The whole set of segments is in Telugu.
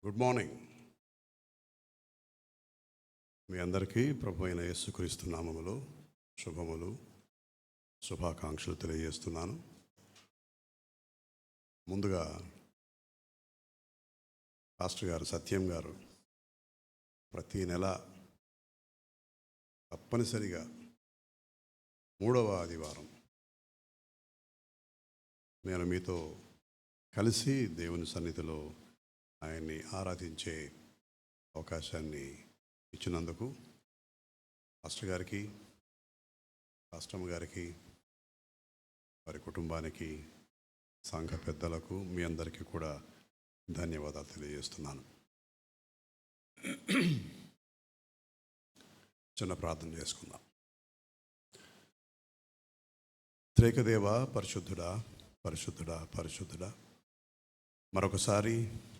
Good morning. మీ అందరికీ ప్రభు అయిన యేసుక్రీస్తు నామములో శుభములు, శుభాకాంక్షలు తెలియజేస్తున్నాను. ముందుగా పాస్టర్ గారు సత్యం గారు ప్రతి నెల తప్పనిసరిగా 3వ ఆదివారం నేను మీతో కలిసి దేవుని సన్నిధిలో ఆయన్ని ఆరాధించే అవకాశాన్ని ఇచ్చినందుకు పాస్టర్ గారికి, పాస్టమ్మ గారికి, వారి కుటుంబానికి, సంఘ పెద్దలకు, మీ అందరికీ కూడా ధన్యవాదాలు తెలియజేస్తున్నాను. చిన్న ప్రార్థన చేసుకుందాం. త్రేకదేవ, పరిశుద్ధుడా, పరిశుద్ధుడా, పరిశుద్ధుడా, మరొకసారి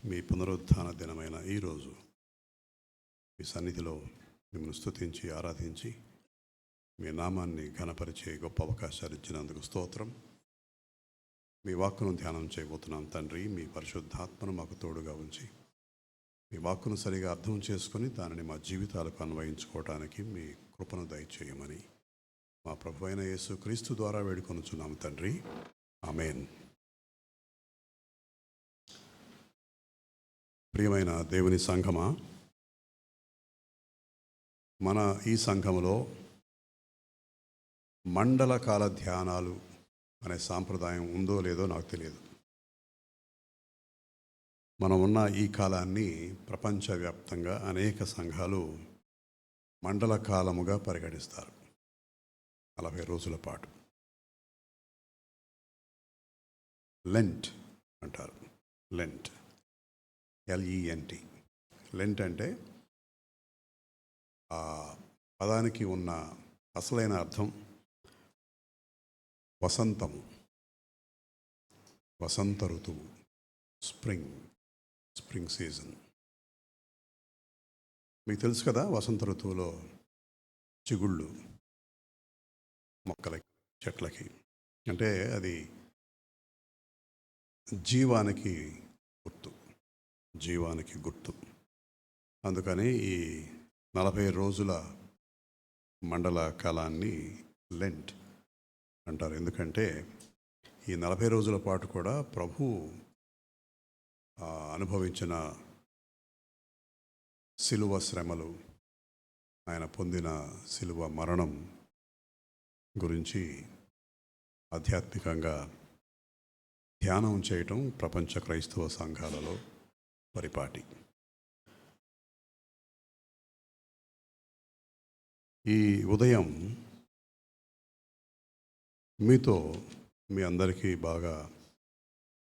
మీ పునరుత్థాన దినమైన ఈరోజు మీ సన్నిధిలో మిమ్మల్ని స్తుతించి ఆరాధించి మీ నామాన్ని ఘనపరిచే గొప్ప అవకాశాలు ఇచ్చినందుకు స్తోత్రం. మీ వాక్కును ధ్యానం చేయబోతున్నాం తండ్రి. మీ పరిశుద్ధాత్మను మాకు తోడుగా ఉంచి మీ వాక్కును సరిగా అర్థం చేసుకొని దానిని మా జీవితాలకు అన్వయించుకోవడానికి మీ కృపను దయచేయమని మా ప్రభు అయిన యేసు క్రీస్తు ద్వారా వేడుకొనుచున్నాం తండ్రి. ఆమేన్. ప్రియమైన దేవుని సంఘమా, మన ఈ సంఘములో మండల కాల ధ్యానాలు అనే సాంప్రదాయం ఉందో లేదో నాకు తెలియదు. మనం ఉన్న ఈ కాలాన్ని ప్రపంచవ్యాప్తంగా అనేక సంఘాలు మండల కాలముగా పరిగణిస్తారు. 40 రోజుల పాటు లెంట్ అంటారు. Lent, LENT. లెంట్ అంటే ఆ పదానికి ఉన్న అసలైన అర్థం వసంతము, వసంత ఋతువు, స్ప్రింగ్ సీజన్. మీకు తెలుసు కదా, వసంత ఋతువులో చిగుళ్ళు మొక్కలకి, చెట్లకి, అంటే అది జీవానికి గుర్తు. అందుకని ఈ 40 రోజుల మండల కాలాన్ని లెంట్ అంటారు. ఎందుకంటే ఈ 40 రోజుల పాటు కూడా ప్రభు అనుభవించిన శిలువ శ్రమలు, ఆయన పొందిన శిలువ మరణం గురించి ఆధ్యాత్మికంగా ధ్యానం చేయటం ప్రపంచ క్రైస్తవ సంఘాలలో పరిపాటి. ఈ ఉదయం మీతో మీ అందరికీ బాగా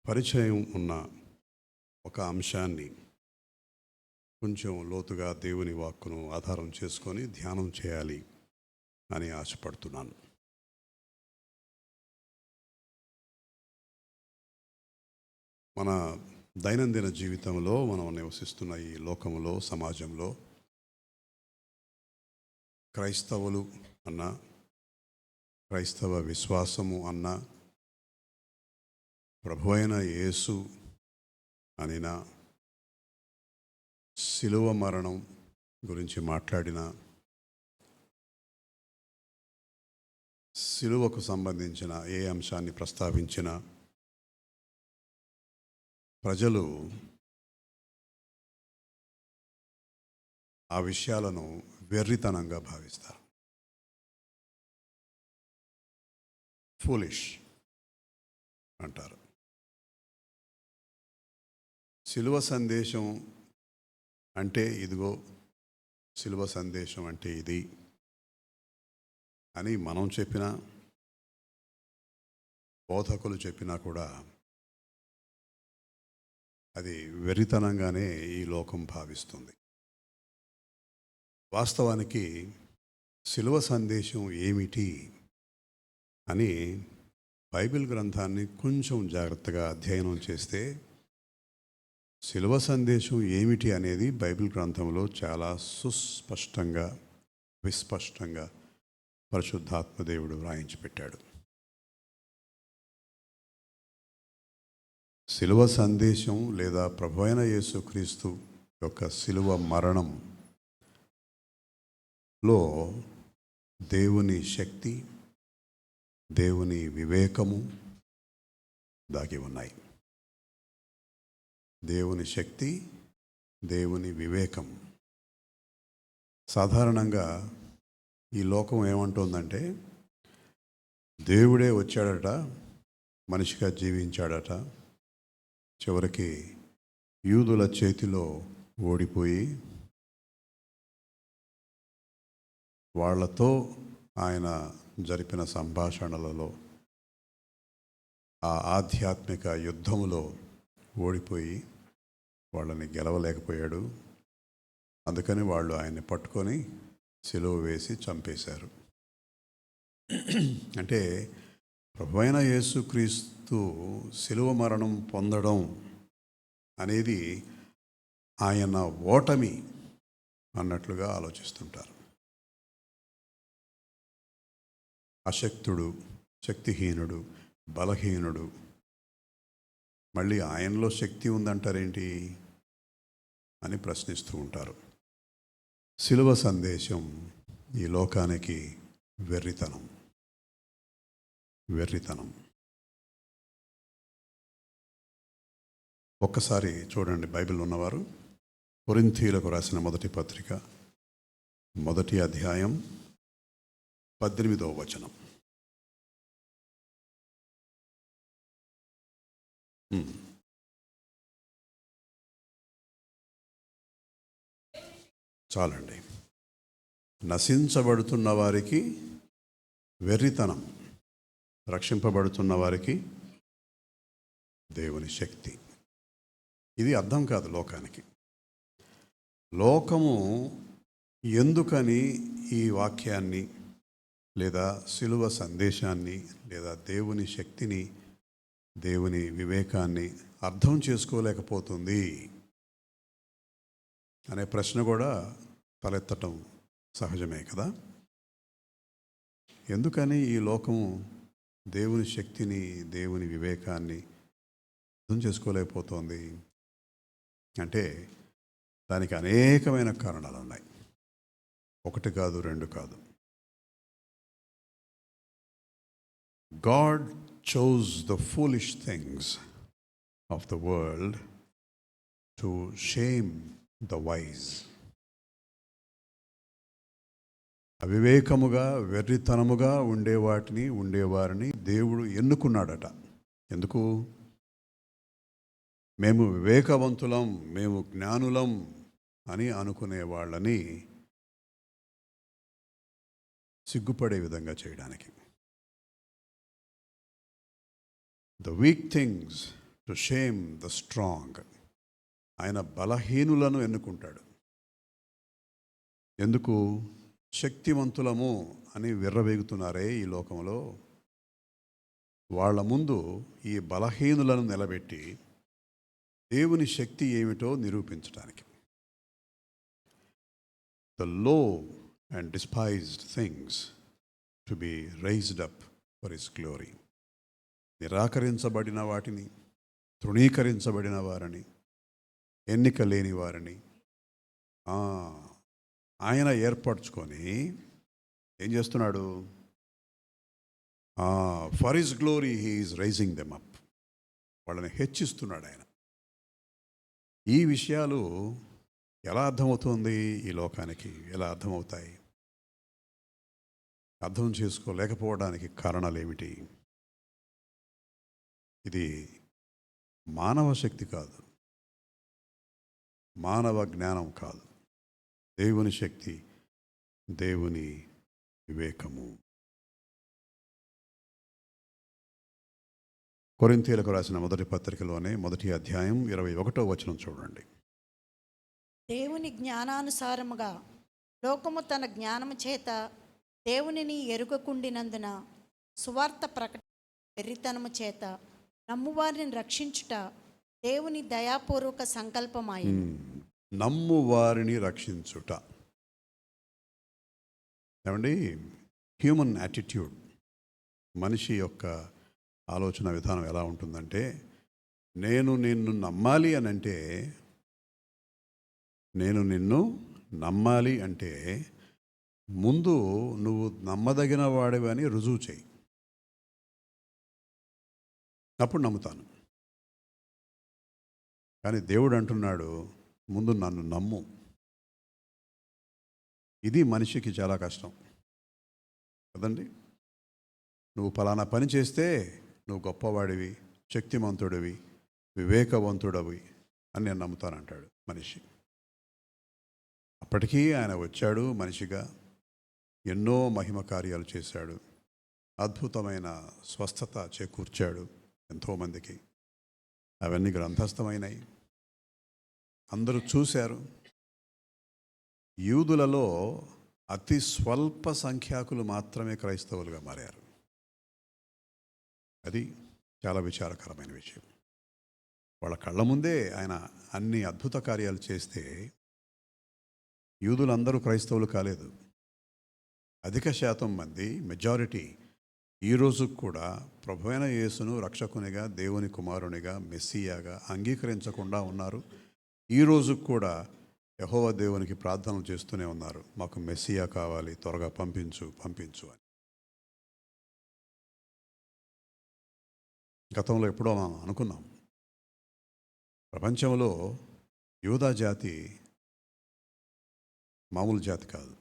పరిచయం ఉన్న ఒక అంశాన్ని కొంచెం లోతుగా దేవుని వాక్కును ఆధారం చేసుకొని ధ్యానం చేయాలి అని ఆశపడుతున్నాను. మన దైనందిన జీవితంలో మనం నివసిస్తున్న ఈ లోకంలో, సమాజంలో క్రైస్తవులు అన్న, క్రైస్తవ విశ్వాసము అన్న, ప్రభు అయిన యేసు అనినా, శిలువ మరణం గురించి మాట్లాడిన, శిలువకు సంబంధించిన ఏ అంశాన్ని ప్రస్తావించిన ప్రజలు ఆ విషయాలను వెర్రితనంగా భావిస్తారు. ఫూలిష్ అంటారు. శిలువ సందేశం అంటే ఇదిగో, శిలువ సందేశం అంటే ఇది అని మనం చెప్పినా, బోధకులు చెప్పినా కూడా అది వెర్రితనంగానే ఈ లోకం భావిస్తుంది. వాస్తవానికి శిలువ సందేశం ఏమిటి అని బైబిల్ గ్రంథాన్ని కొంచెం జాగ్రత్తగా అధ్యయనం చేస్తే శిలువ సందేశం ఏమిటి అనేది బైబిల్ గ్రంథంలో చాలా సుస్పష్టంగా, విస్పష్టంగా పరిశుద్ధాత్మ దేవుడు వ్రాయించి పెట్టాడు. శిలువ సందేశం లేదా ప్రభువైన యేసుక్రీస్తు యొక్క శిలువ మరణంలో దేవుని శక్తి, దేవుని వివేకము దాగి ఉన్నాయి. దేవుని శక్తి, దేవుని వివేకం. సాధారణంగా ఈ లోకం ఏమంటుందంటే, దేవుడే వచ్చాడట, మనిషిగా జీవించాడట, చివరికి యూదుల చేతిలో ఓడిపోయి వాళ్లతో ఆయన జరిపిన సంభాషణలలో ఆ ఆధ్యాత్మిక యుద్ధములో ఓడిపోయి వాళ్ళని గెలవలేకపోయాడు. అందుకని వాళ్ళు ఆయన్ని పట్టుకొని సిలువ వేసి చంపేశారు. అంటే ప్రభువైన యేసుక్రీస్తు సిలువ మరణం పొందడం అనేది ఆయన ఓటమి అన్నట్లుగా ఆలోచిస్తుంటారు. అశక్తుడు, శక్తిహీనుడు, బలహీనుడు, మళ్ళీ ఆయనలో శక్తి ఉందంటారేంటి అని ప్రశ్నిస్తూ ఉంటారు. సిలువ సందేశం ఈ లోకానికి వెర్రితనం. ఒక్కసారి చూడండి, బైబిల్ ఉన్నవారు కొరింథీయులకు రాసిన మొదటి పత్రిక 1వ అధ్యాయం 18వ వచనం. చాలండి. నశించబడుతున్న వారికి వెర్రితనం, రక్షింపబడుతున్న వారికి దేవుని శక్తి. ఇది అర్థం కాదు లోకానికి. లోకము ఎందుకని ఈ వాక్యాన్ని లేదా సిలువ సందేశాన్ని లేదా దేవుని శక్తిని, దేవుని వివేకాన్ని అర్థం చేసుకోలేకపోతుంది అనే ప్రశ్న కూడా తలెత్తటం సహజమే కదా. ఎందుకని ఈ లోకము దేవుని శక్తిని, దేవుని వివేకాన్ని అర్థం చేసుకోలేకపోతుంది అంటే దానికి అనేకమైన కారణాలు ఉన్నాయి. ఒకటి కాదు, రెండు కాదు. God chose the foolish things of the world to shame the wise. అవివేకముగా, వెర్రితనముగా ఉండేవారిని దేవుడు ఎన్నుకున్నాడట. ఎందుకు? మేము వివేకవంతులం, మేము జ్ఞానులం అని అనుకునే వాళ్ళని సిగ్గుపడే విధంగా చేయడానికి. The weak things to shame the strong. ఆయన బలహీనులను ఎన్నుకుంటాడు. ఎందుకు? శక్తివంతులము అని విర్రవేగుతున్నారే ఈ లోకంలో, వాళ్ళ ముందు ఈ బలహీనులను నిలబెట్టి దేవుని శక్తి ఏమిటో నిరూపించడానికి. The low and despised things to be raised up for his glory. నిరాకరించబడిన వాటిని, తృణీకరించబడిన వారిని, ఎన్నిక లేని వారిని ఆయన ఏర్పరచుకొని ఏం చేస్తున్నాడు? For his glory he is raising them up. వాళ్ళని హెచ్చిస్తున్నాడు ఆయన. ఈ విషయాలు ఎలా అర్థమవుతుంది ఈ లోకానికి? ఎలా అర్థమవుతాయి? అర్థం చేసుకోలేకపోవడానికి కారణాలు ఏమిటి? ఇది మానవ శక్తి కాదు, మానవ జ్ఞానం కాదు, దేవుని శక్తి, దేవుని వివేకము. కొరింథీయులకు రాసిన మొదటి పత్రికలోనే 1వ అధ్యాయం 21వ వచనం చూడండి. దేవుని జ్ఞానానుసారముగా లోకము తన జ్ఞానము చేత దేవునిని ఎరుగకుండినందున సువార్త వెర్రితనము చేత నమ్మువారిని రక్షించుట దేవుని దయాపూర్వక సంకల్పమాయి. నమ్మువారిని రక్షించుట. ఏమండి, హ్యూమన్ యాటిట్యూడ్, మనిషి యొక్క ఆలోచన విధానం ఎలా ఉంటుందంటే, నేను నిన్ను నమ్మాలి అని అంటే, నేను నిన్ను నమ్మాలి అంటే ముందు నువ్వు నమ్మదగిన వాడివని రుజువు చేయి, అప్పుడు నమ్ముతాను. కానీ దేవుడు అంటున్నాడు, ముందు నన్ను నమ్ము. ఇది మనిషికి చాలా కష్టం కదండి. నువ్వు ఫలానా పని చేస్తే నువ్వు గొప్పవాడివి, శక్తిమంతుడివి, వివేకవంతుడవి అని నేను నమ్ముతానంటాడు మనిషి. అప్పటికీ ఆయన వచ్చాడు మనిషిగా, ఎన్నో మహిమ కార్యాలు చేశాడు, అద్భుతమైన స్వస్థత చేకూర్చాడు ఎంతోమందికి. అవన్నీ గ్రంథస్థమైనవి, అందరూ చూశారు. యూదులలో అతి స్వల్ప సంఖ్యాకులు మాత్రమే క్రైస్తవులుగా మారారు. అది చాలా విచారకరమైన విషయం. వాళ్ళ కళ్ళ ముందే ఆయన అన్ని అద్భుత కార్యాలు చేస్తే యూదులందరూ క్రైస్తవులు కాలేదు. అధిక శాతం మంది, మెజారిటీ, ఈరోజు కూడా ప్రభువైన యేసును రక్షకునిగా, దేవుని కుమారునిగా, మెస్సియాగా అంగీకరించకుండా ఉన్నారు. ఈరోజు కూడా యెహోవా దేవునికి ప్రార్థనలు చేస్తూనే ఉన్నారు, మాకు మెస్సియా కావాలి, త్వరగా పంపించు పంపించు అని. గతంలో ఎప్పుడో మనం అనుకున్నాం, ప్రపంచంలో యూదా జాతి మామూలు జాతి కాదు.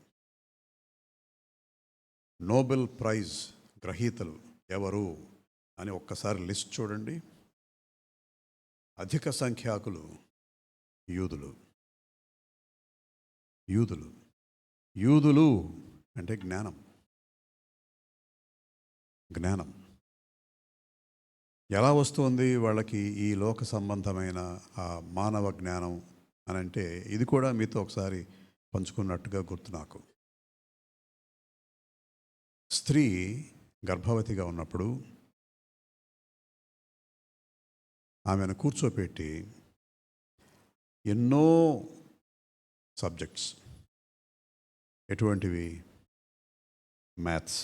నోబెల్ ప్రైజ్ గ్రహీతలు ఎవరు అని ఒక్కసారి లిస్ట్ చూడండి. అధిక సంఖ్యాకులు యూదులు. యూదులు యూదులు అంటే జ్ఞానం. జ్ఞానం ఎలా వస్తుంది వాళ్ళకి? ఈ లోక సంబంధమైన ఆ మానవ జ్ఞానం అని అంటే, ఇది కూడా మీతో ఒకసారి పంచుకున్నట్టుగా గుర్తు నాకు. స్త్రీ గర్భవతిగా ఉన్నప్పుడు ఆమెను కూర్చోపెట్టి ఎన్నో సబ్జెక్ట్స్, ఎటువంటివి? మ్యాథ్స్,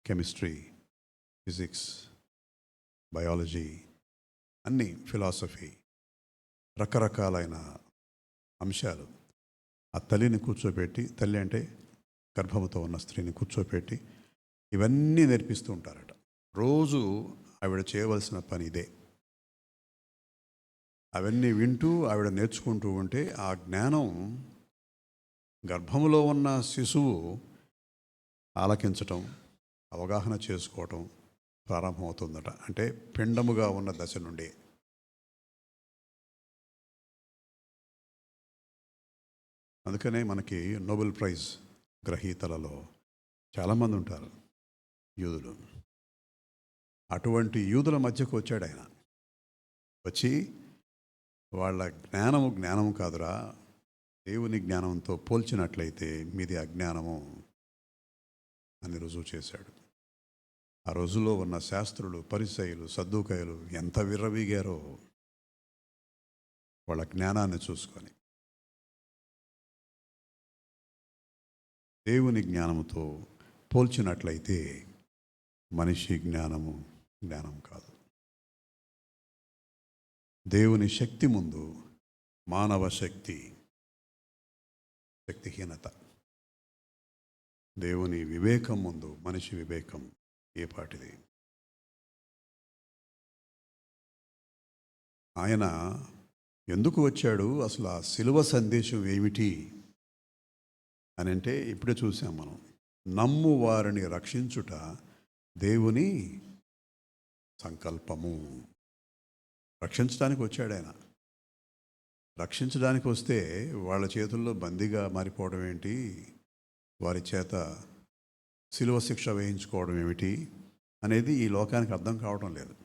కెమిస్ట్రీ, ఫిజిక్స్, బయాలజీ, అన్నీ, ఫిలాసఫీ, రకరకాలైన అంశాలు ఆ తల్లిని కూర్చోబెట్టి, తల్లి అంటే గర్భంతో ఉన్న స్త్రీని కూర్చోపెట్టి ఇవన్నీ నేర్పిస్తూ ఉంటారట. రోజు ఆవిడ చేయవలసిన పని ఇదే. అవన్నీ వింటూ ఆవిడ నేర్చుకుంటూ ఉంటే ఆ జ్ఞానం గర్భంలో ఉన్న శిశువు ఆలకించటం, అవగాహన చేసుకోవటం ప్రారంభమవుతుందట. అంటే పిండముగా ఉన్న దశ నుండి. అందుకనే మనకి నోబెల్ ప్రైజ్ గ్రహీతలలో చాలామంది ఉంటారు యూదులు. అటువంటి యూదుల మధ్యకు వచ్చాడు ఆయన. వచ్చి వాళ్ళ జ్ఞానము కాదురా, దేవుని జ్ఞానంతో పోల్చినట్లయితే మీది అజ్ఞానము అని రుజువు చేశాడు. ఆ రోజుల్లో ఉన్న శాస్త్రులు, పరిసయ్యులు, సద్దూకయ్యులు ఎంత విర్రవీగారో వాళ్ళ జ్ఞానాన్ని చూసుకొని. దేవుని జ్ఞానంతో పోల్చినట్లయితే మనిషి జ్ఞానం కాదు. దేవుని శక్తి ముందు మానవ శక్తిహీనత. దేవుని వివేకం ముందు మనిషి వివేకం ఏ పాటిది? ఆయన ఎందుకు వచ్చాడు? అసలు ఆ శిలువ సందేశం ఏమిటి అని అంటే, ఇప్పుడే చూసాం మనం. నమ్ము వారిని రక్షించుట దేవుని సంకల్పము. రక్షించడానికి వచ్చాడు ఆయన. రక్షించడానికి వస్తే వాళ్ళ చేతుల్లో బందీగా మారిపోవడం ఏంటి? వారి చేత శిలువ శిక్ష వేయించుకోవడం ఏమిటి అనేది ఈ లోకానికి అర్థం కావడం లేదు.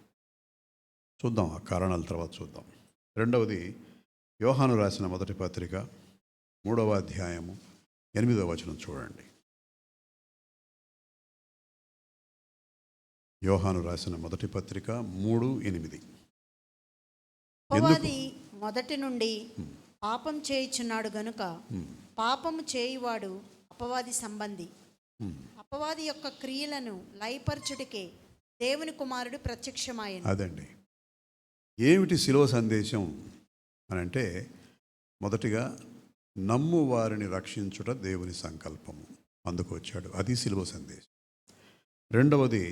చూద్దాం, ఆ కారణాల తర్వాత చూద్దాం. రెండవది, యోహాను రాసిన మొదటి పత్రిక 3వ అధ్యాయము 8వ వచనం చూడండి. యోహాను రాసిన మొదటి పత్రిక 3:8. అపవాది మొదటి నుండి పాపం చేయుచున్నాడు గనుక పాపము చేయువాడు అపవాది సంబంధి. అపవాది యొక్క క్రియలను లయపరచుటకే దేవుని కుమారుడు ప్రత్యక్షమాయను. అదండి, ఏమిటి శిలువ సందేశం అని అంటే, మొదటిగా నమ్ము వారిని రక్షించుట దేవుని సంకల్పము, అందుకు వచ్చాడు, అది శిలువ సందేశం. రెండవది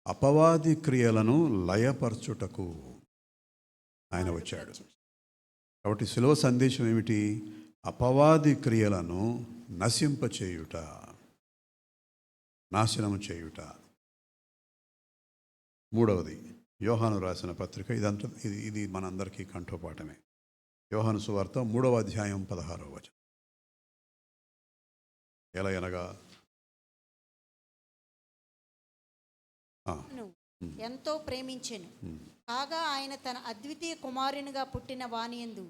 అపవాది క్రియలను లయపరచుటకు ఆయన వచ్చాడు. కాబట్టి శిలువ సందేశం ఏమిటి? అపవాది క్రియలను నశింపచేయుట, నాశనము చేయుట. మూడవది యోహాను రాసిన పత్రిక, ఇదంతా ఇది మనందరికీ కంఠోపాఠమే. యోహాను సువార్త 3వ అధ్యాయం 16వ వచనం. ఎలా అనగా ఎంతో ప్రేమించెను, కాగా ఆయన తన అద్వితీయ కుమారునిగా పుట్టిన వానియందు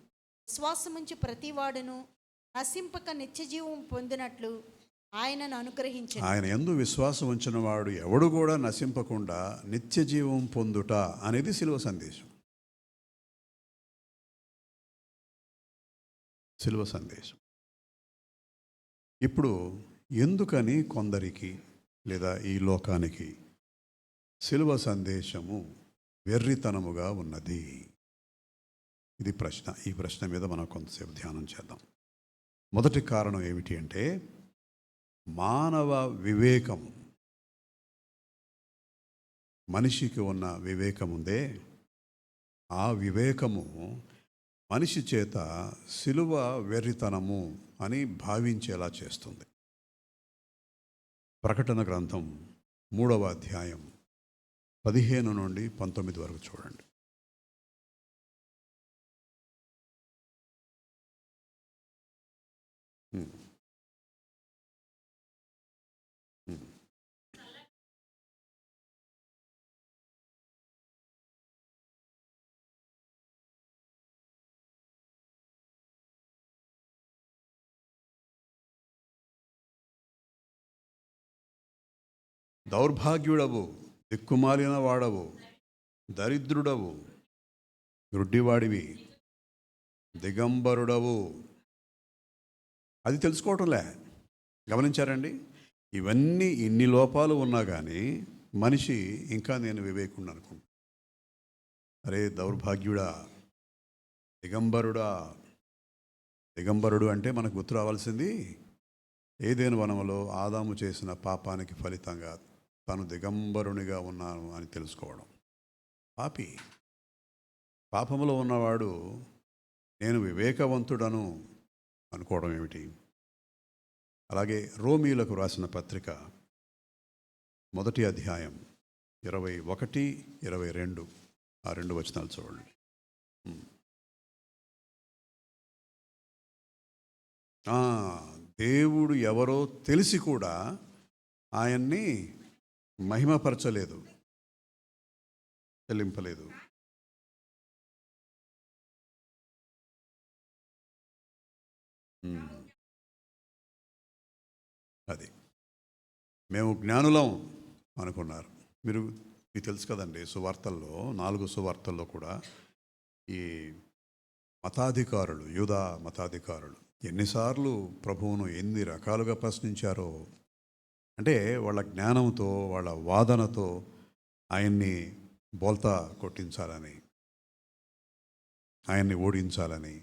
విశ్వాసముంచి ప్రతివాడును నశింపక నిత్యజీవం పొందినట్లు ఆయనను అనుగ్రహించాను. ఆయన యందు విశ్వాసం ఉంచిన వాడు ఎవడు కూడా నశింపకుండా నిత్య జీవం పొందుట అనేది శిలువ సందేశం. శిలువ సందేశం. ఇప్పుడు ఎందుకని కొందరికి లేదా ఈ లోకానికి శిలువ సందేశము వెర్రితనముగా ఉన్నది? ఇది ప్రశ్న. ఈ ప్రశ్న మీద మనం కొంతసేపు ధ్యానం చేద్దాం. మొదటి కారణం ఏమిటి అంటే, మానవ వివేకం. మనిషికి ఉన్న వివేకం ఉందే, ఆ వివేకము మనిషి చేత శిలువ వెర్రితనము అని భావించేలా చేస్తుంది. ప్రకటన గ్రంథం 3వ అధ్యాయం 15 నుండి 19 వరకు చూడండి. దౌర్భాగ్యుడవు, దిక్కుమాలిన వాడవు, దరిద్రుడవు, గ్రుడ్డివాడివి, దిగంబరుడవు. అది తెలుసుకోవటంలే. గమనించారండి? ఇవన్నీ ఇన్ని లోపాలు ఉన్నా కానీ మనిషి ఇంకా నేను వివేకుడు అనుకుంటా. అరే దౌర్భాగ్యుడా, దిగంబరుడా. దిగంబరుడు అంటే మనకు గుర్తు రావాల్సింది ఏదెను వనములో ఆదాము చేసిన పాపానికి ఫలితంగా తాను దిగంబరునిగా ఉన్నాను అని తెలుసుకోవడం. పాపి, పాపములో ఉన్నవాడు నేను వివేకవంతుడను అనుకోవడం ఏమిటి? అలాగే రోమీయులకు రాసిన పత్రిక 1వ అధ్యాయం 21, 22 ఆ 2 వచనాలు చూడండి. దేవుడు ఎవరో తెలిసి కూడా ఆయన్ని మహిమపరచలేదు, చెల్లింపలేదు. అది మేము జ్ఞానులం అనుకున్నారు. మీకు తెలుసు కదండి, సువార్తల్లో 4 సువార్తల్లో కూడా ఈ మతాధికారులు, యూదా మతాధికారులు ఎన్నిసార్లు ప్రభువును ఎన్ని రకాలుగా ప్రశ్నించారో. అంటే వాళ్ళ జ్ఞానంతో, వాళ్ళ వాదనతో ఆయన్ని బోల్తా కొట్టించాలని, ఆయన్ని ఓడించాలని.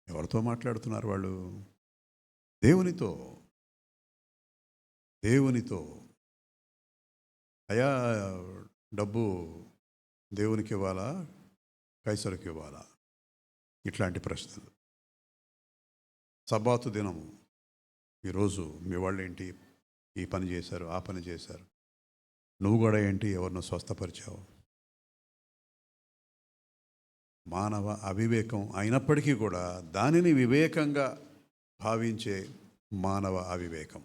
ఎవరితో మాట్లాడుతున్నారు వాళ్ళు? దేవునితో. దేవునితో. అయా డబ్బు దేవునికి ఇవ్వాలా, కైసరుకి ఇవ్వాలా? ఇట్లాంటి ప్రశ్నలు. సబ్బాతు దినము, ఈరోజు మీ వాళ్ళు ఏంటి ఈ పని చేశారు, ఆ పని చేశారు, నువ్వు కూడా ఏంటి ఎవరినో స్వస్థపరిచావు? మానవ అవివేకం అయినప్పటికీ కూడా దానిని వివేకంగా భావించే మానవ అవివేకం.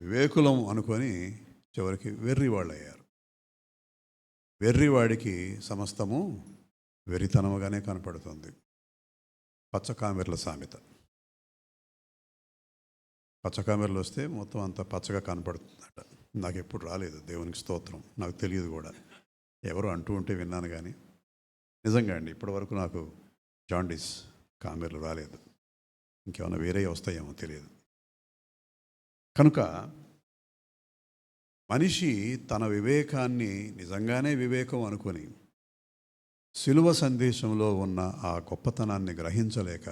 వివేకులం అనుకొని చివరికి వెర్రివాళ్ళు అయ్యారు. వెర్రివాడికి సమస్తము వెరితనముగానే కనపడుతుంది. పచ్చకామెర్ల సామెత. పచ్చకామెర్లు వస్తే మొత్తం అంత పచ్చగా కనపడుతుందట. నాకు ఎప్పుడు రాలేదు, దేవునికి స్తోత్రం. నాకు తెలియదు కూడా, ఎవరు అంటూ ఉంటే విన్నాను. కానీ నిజంగా అండి, ఇప్పటి వరకు నాకు జాండీస్ కామెర్లు రాలేదు. ఇంకేమైనా వేరే వస్తాయేమో తెలియదు. కనుక మనిషి తన వివేకాన్ని నిజంగానే వివేకం అనుకొని శిలువ సందేశంలో ఉన్న ఆ గొప్పతనాన్ని గ్రహించలేక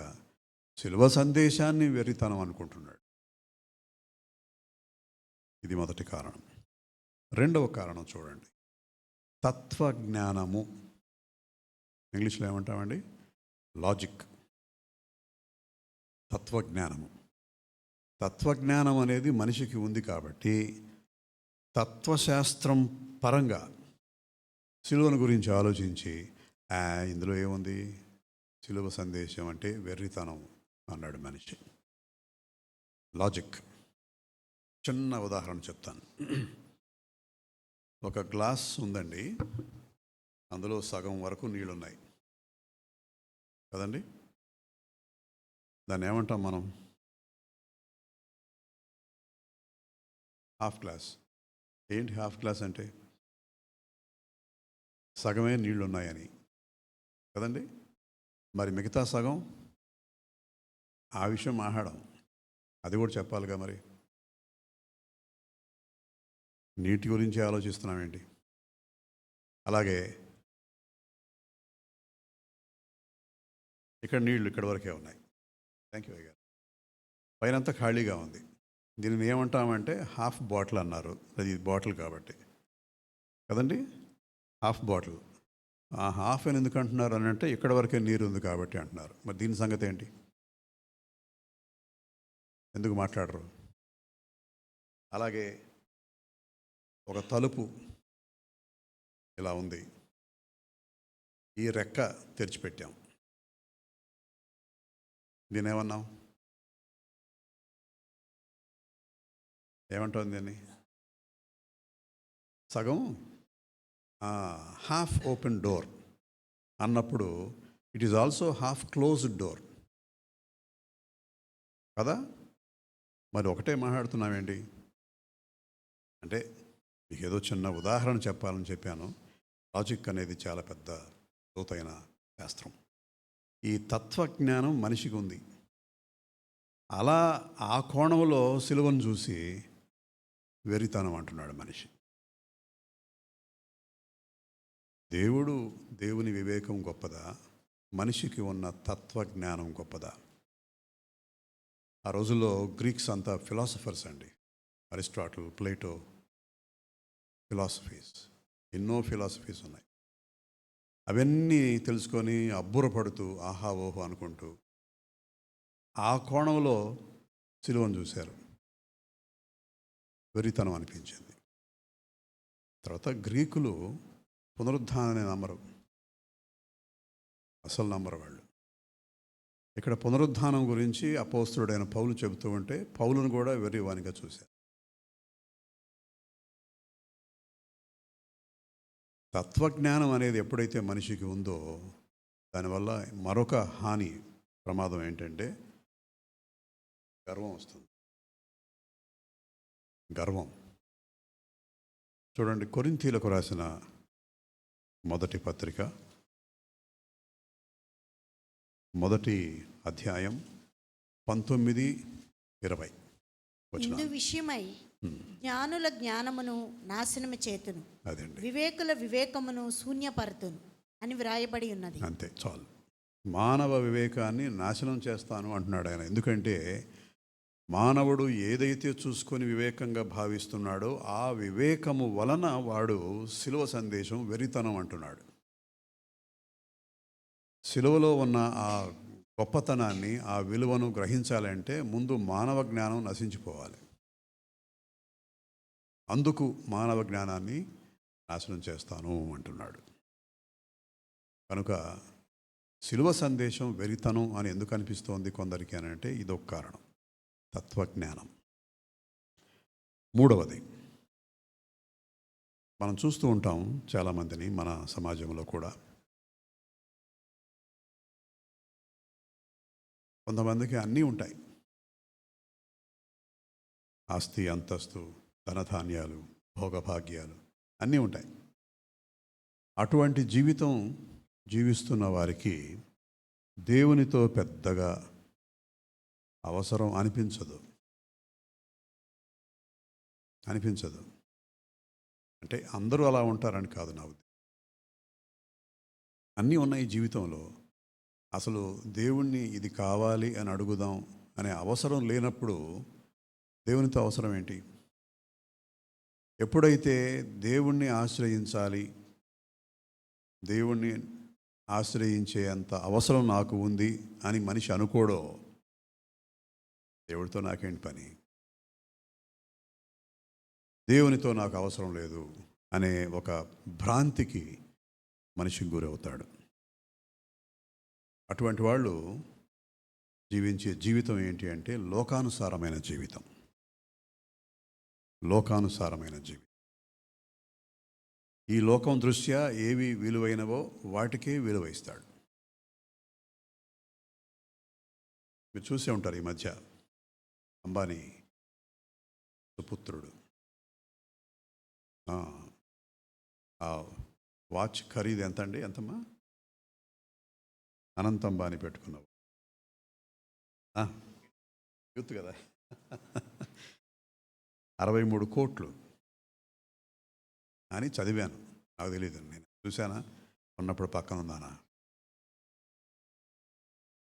శిలువ సందేశాన్ని వెర్రితనం అనుకుంటున్నాడు. ఇది మొదటి కారణం. రెండవ కారణం చూడండి, తత్వజ్ఞానము. ఇంగ్లీష్లో ఏమంటామండి? లాజిక్. తత్వజ్ఞానము. తత్వజ్ఞానం అనేది మనిషికి ఉంది కాబట్టి తత్వశాస్త్రం పరంగా సిలువను గురించి ఆలోచించి ఇందులో ఏముంది, సిలువ సందేశం అంటే వెర్రితనం అన్నాడు మనిషి. లాజిక్. చిన్న ఉదాహరణ చెప్తాను. ఒక గ్లాస్ ఉందండి, అందులో సగం వరకు నీళ్ళున్నాయి కదండి. దాన్ని ఏమంటాం మనం? Half glass. ఏంటి హాఫ్ గ్లాస్ అంటే? సగమే నీళ్ళు ఉన్నాయని కదండి. మరి మిగతా సగం ఆ విషయం మాట్లాడడం, అది కూడా చెప్పాలిగా. మరి నీటి గురించి ఆలోచిస్తున్నామేంటి? అలాగే ఇక్కడ నీళ్లు ఇక్కడి వరకే ఉన్నాయి. థ్యాంక్ యూ అయ్యారు. పైనంతా ఖాళీగా ఉంది. దీనిని ఏమంటామంటే హాఫ్ బాటిల్ అన్నారు. అది బాటిల్ కాబట్టి కదండి, హాఫ్ బాటిల్. ఆ హాఫ్ అని ఎందుకు అంటున్నారు అని అంటే ఇక్కడ వరకే నీరు ఉంది కాబట్టి అంటున్నారు. మరి దీని సంగతి ఏంటి? ఎందుకు మాట్లాడరు? అలాగే ఒక తలుపు ఇలా ఉంది, ఈ రెక్క తెరిచిపెట్టాం, దీని ఏమన్నాం? ఏమంటుంది దీన్ని? సగం హాఫ్ ఓపెన్ డోర్ అన్నప్పుడు it is also half closed door కదా. మరి ఒకటే మాట్లాడుతున్నామేంటి అంటే, మీకు ఏదో చిన్న ఉదాహరణ చెప్పాలని చెప్పాను. లాజిక్ అనేది చాలా పెద్ద లోతైన శాస్త్రం. ఈ తత్వజ్ఞానం మనిషికి ఉంది. అలా ఆ కోణంలో సిలువను చూసి వెర్రితనం అంటున్నాడు మనిషి. దేవుని వివేకం గొప్పదా, మనిషికి ఉన్న తత్వజ్ఞానం గొప్పదా? ఆ రోజుల్లో గ్రీక్స్ అంతా ఫిలాసఫర్స్ అండి. అరిస్టాటిల్, ప్లేటో, ఫిలాసఫీస్, ఎన్నో ఫిలాసఫీస్ ఉన్నాయి. అవన్నీ తెలుసుకొని అబ్బురపడుతూ ఆహా ఓహో అనుకుంటూ ఆ కోణంలో సిలువను చూశారు. వెర్రితనం అనిపించింది. తర్వాత గ్రీకులు పునరుద్ధానాన్ని నమ్మరు, అసలు నమ్మరు వాళ్ళు. ఇక్కడ పునరుద్ధానం గురించి అపోస్తలుడైన పౌలు చెబుతూ ఉంటే పౌలును కూడా వెర్రివానిగా చూశారు. తత్వజ్ఞానం అనేది ఎప్పుడైతే మనిషికి ఉందో దానివల్ల మరొక హాని, ప్రమాదం ఏంటంటే గర్వం వస్తుంది. గర్వం. చూడండి, కొరింథీలకు రాసిన మొదటి పత్రిక, మొదటి అధ్యాయం 19-20 ఇందు విషయమై జ్ఞానుల జ్ఞానమును నాశనము చేతును, అదండి, వివేకుల వివేకమును శూన్యపరుతును అని వ్రాయబడి ఉన్నది. అంతే చాలు. మానవ వివేకాన్ని నాశనం చేస్తాను అంటున్నాడు ఆయన. ఎందుకంటే మానవుడు ఏదైతే చూసుకొని వివేకంగా భావిస్తున్నాడో ఆ వివేకము వలన వాడు సిలువ సందేశం వెర్రితనం అంటున్నాడు. సిలువలో ఉన్న ఆ గొప్పతనాన్ని, ఆ విలువను గ్రహించాలంటే ముందు మానవ జ్ఞానం నశించిపోవాలి. అందుకు మానవ జ్ఞానాన్ని నాశనం చేస్తాను అంటున్నాడు. కనుక సిలువ సందేశం వెర్రితనం అని ఎందుకు అనిపిస్తోంది కొందరికి అని అంటే ఇదొక కారణం, తత్వజ్ఞానం. మూడవది, మనం చూస్తూ ఉంటాం చాలామందిని మన సమాజంలో కూడా. కొంతమందికి అన్నీ ఉంటాయి, ఆస్తి, అంతస్తు, ధనధాన్యాలు, భోగభాగ్యాలు అన్నీ ఉంటాయి. అటువంటి జీవితం జీవిస్తున్న వారికి దేవునితో పెద్దగా అవసరం అనిపించదు. అంటే అందరూ అలా ఉంటారని కాదు నా ఉద్దేశం. అన్నీ ఉన్నాయి జీవితంలో. అసలు దేవుణ్ణి ఇది కావాలి అని అడుగుదాం అనే అవసరం లేనప్పుడు దేవునితో అవసరం ఏంటి? ఎప్పుడైతే దేవుణ్ణి ఆశ్రయించాలి, దేవుణ్ణి ఆశ్రయించే అంత అవసరం నాకు ఉంది అని మనిషి అనుకోడో, దేవుడితో నాకేంటి పని, దేవునితో నాకు అవసరం లేదు అనే ఒక భ్రాంతికి మనిషి గురవుతాడు. అటువంటి వాళ్ళు జీవించే జీవితం ఏంటి అంటే లోకానుసారమైన జీవితం. లోకానుసారమైన జీవితం. ఈ లోకం దృష్ట్యా ఏవి విలువైనవో వాటికే విలువ ఇస్తాడు. మీరు చూసే ఉంటారు ఈ మధ్య అంబానీ సుపుత్రుడు ఆ వాచ్ ఖరీదు ఎంత అండి? ఎంతమ్మా? అనంత అంబానీ పెట్టుకున్నావు. యూత్ కదా. 63 కోట్లు అని చదివాను. నాకు తెలియదు, నేను చూశానా, ఉన్నప్పుడు పక్కన ఉందానా.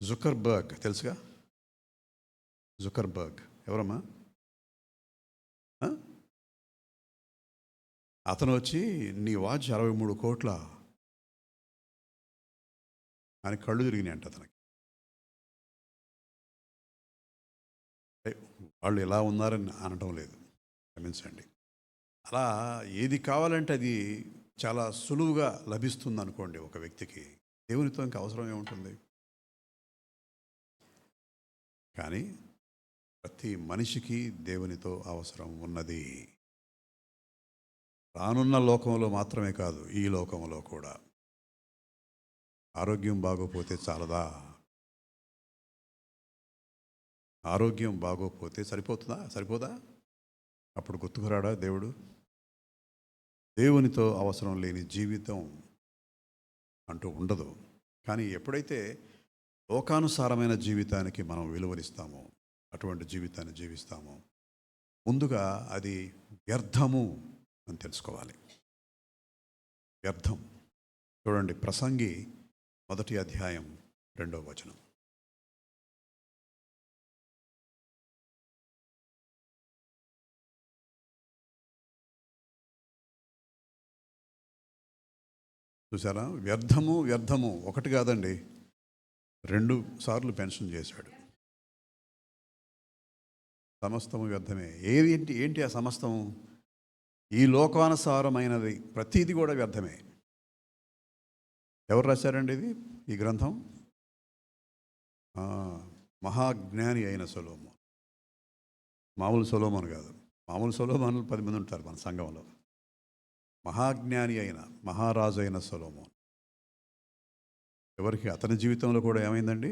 జుకర్బర్గ్ తెలుసుగా? జుకర్బర్గ్ ఎవరమ్మా? అతను వచ్చి నీ వాచ్ 63 కోట్ల అని కళ్ళు తిరిగినాయి అంట అతనికి. వాళ్ళు ఎలా ఉన్నారని అనటం లేదు, క్షమించండి. అలా ఏది కావాలంటే అది చాలా సులువుగా లభిస్తుంది అనుకోండి ఒక వ్యక్తికి. దేవునితో ఇంకా అవసరం ఏముంటుంది? కానీ ప్రతి మనిషికి దేవునితో అవసరం ఉన్నది. రానున్న లోకంలో మాత్రమే కాదు, ఈ లోకంలో కూడా. ఆరోగ్యం బాగోపోతే చాలదా? ఆరోగ్యం బాగోపోతే సరిపోదా? అప్పుడు గుర్తుకురాడా దేవుడు? దేవునితో అవసరం లేని జీవితం అంటూ ఉండదు. కానీ ఎప్పుడైతే లోకానుసారమైన జీవితానికి మనం విలువనిస్తామో, అటువంటి జీవితాన్ని జీవిస్తామో, ముందుగా అది వ్యర్థము అని తెలుసుకోవాలి. వ్యర్థం. చూడండి, ప్రసంగి 1వ అధ్యాయం 2వ వచనం. చూసారా? వ్యర్థము ఒకటి కాదండి, 2 సార్లు పెన్షన్ చేశాడు. సమస్తము వ్యర్థమే. ఏంటి ఆ సమస్తము? ఈ లోకానుసారమైనది ప్రతీది కూడా వ్యర్థమే. ఎవరు రాశారండి ఈ గ్రంథం? మహాజ్ఞాని అయిన సొలొమోను. మామూలు సొలొమోను కాదు. మామూలు సొలొమోనులు 10 మంది ఉంటారు మన సంఘంలో. మహాజ్ఞాని అయిన, మహారాజు అయిన సొలొమోను. ఎవరికి? అతని జీవితంలో కూడా ఏమైందండి?